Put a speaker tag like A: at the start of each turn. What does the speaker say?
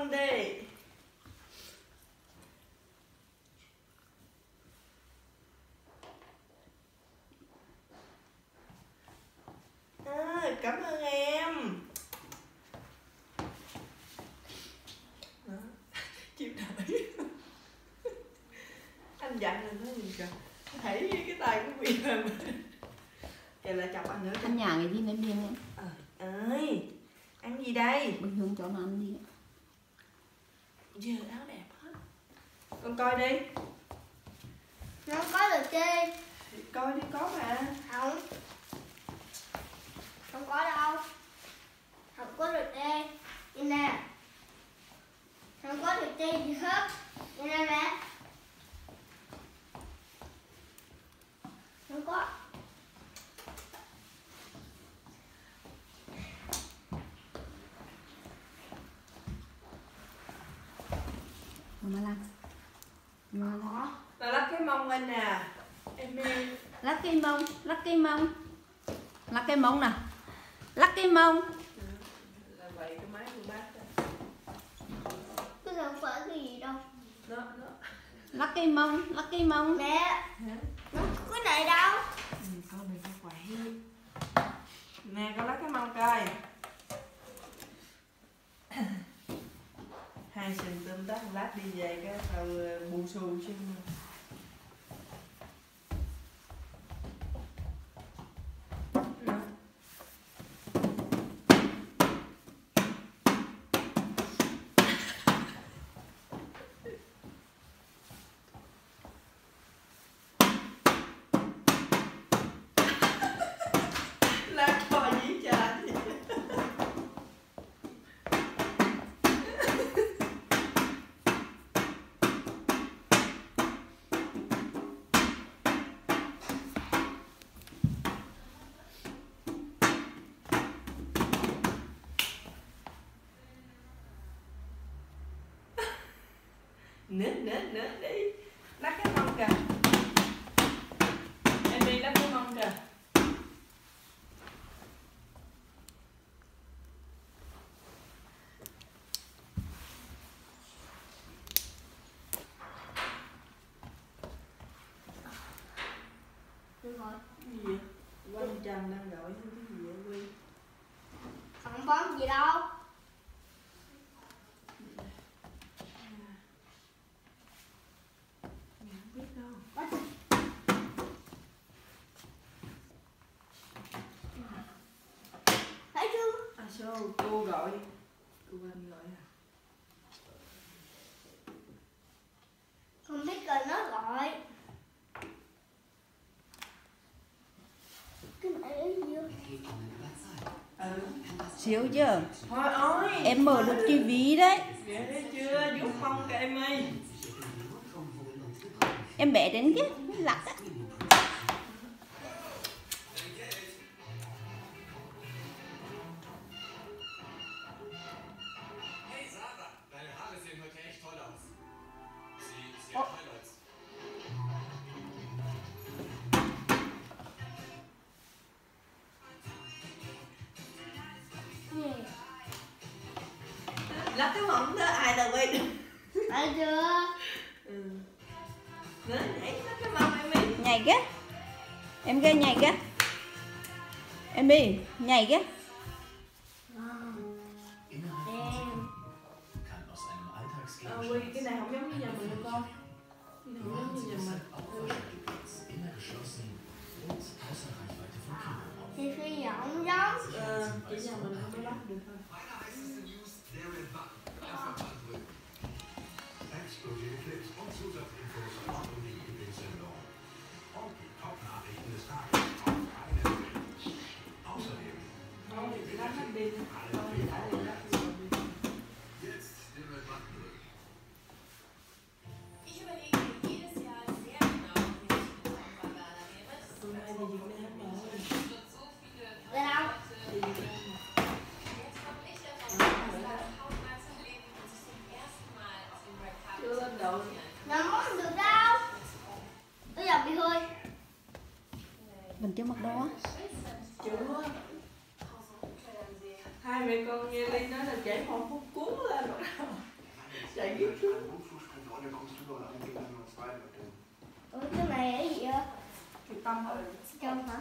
A: mông đi. Cảm ơn em. Đó. Chịu đợi. Anh dặn rồi nói gì kìa. Thấy cái tay của Quyên rồi. Kìa lại chọc anh nữa.
B: Ăn nhà cái gì nên điên em.
A: Ơi, ăn gì đây?
B: Bình thường cho nó ăn đi.
A: Giờ áo đẹp hết. Con coi đi.
C: Nó có được chi?
A: Coi đi, có mà.
C: Không. Không có đâu. Không có được đi. Đi nè. Không có được chi gì hết. Đi nè mẹ. Không có.
B: Mà làm. Mà làm.
A: Là lắc cái mông lên nè. Em đi.
B: Lắc cái mông, lắc cái mông. Lắc cái mông nè. Lắc cái mông.
A: Là vậy cái máy của bác đó.
C: Cái này không phải cái gì đâu.
A: Đó.
B: Lắc cái mông, lắc cái mông.
C: Mẹ.
A: Hả?
C: Nó có cái này đâu.
A: Con đừng có quậy. Nè, con lắc cái mông coi. Hai sừng tôm tắt lát đi về cái tàu bù xù xinh. Lát coi dĩ trời. Nữa đi. Lắc cái mông kìa. Em đi lắc cái mông kìa.
C: Được rồi.
A: Cái gì vậy? Quanh Trần đang gọi cái gì vậy Quy?
C: Không bón gì đâu.
A: Mẹ không biết đâu.
C: Thấy chưa?
A: Sao cô gọi? Cô anh gọi à?
C: Không biết rồi nó gọi. Cái này là gì vậy?
B: Xíu chưa?
A: Thôi ơi.
B: Em mở được tivi đấy.
A: Ghê đấy chưa? Giúp mông kìa em ơi.
B: Em bé đến kia, lắc á.
D: Hey Sarah, deine Haare sehen heute echt toll aus. Sie hat Highlights.
C: Gì?
A: Lắc cái mông đó ai đâu Quy?
C: Thấy chưa?
A: Nữa nhảy lắc cái mông em đi.
B: Nhảy kìa. Em kia nhảy kìa. Em đi, nhảy kìa.
A: Quy cái này không giống như nhà mình đâu con. Cái này không giống như nhà mình.
C: Thì khi giờ không giống.
A: Chỉ nhà mình không có lắc được thôi.
D: Exklusive Clips und Zusatzinfos rund um die Lieblingssendung. Und die Top-Nachrichten des Tages auf einen Bild. Außerdem
A: Thôi thì lắc hết đi. Thôi thì đã đi lắc rồi đi.
D: jetzt den Button drücken.
E: Ich überlege jedes Jahr sehr genau, wie ich mit Bangala wäre.
A: Hôm nay thì Việt Nam rồi.
E: Es wird so viele
C: Ra đâu?
A: Thì Việt Nam rồi.
E: Jetzt komme ich davon, dass da hautnah zum Leben und sich zum ersten Mal auf dem Red Carpet
A: Chưa lên đội.
C: Nó không được đâu. Bây giờ bị hơi.
B: Mình chưa mặc đồ á.
A: Chưa. Hai mẹ con nghe Ly nói là chảy một phút cuốn lên rồi.
F: der kommst du und dann gehen wir noch weiter.
C: Ủa cái này là cái gì vậy?
A: Thì tâm ơi.
C: Trong hả?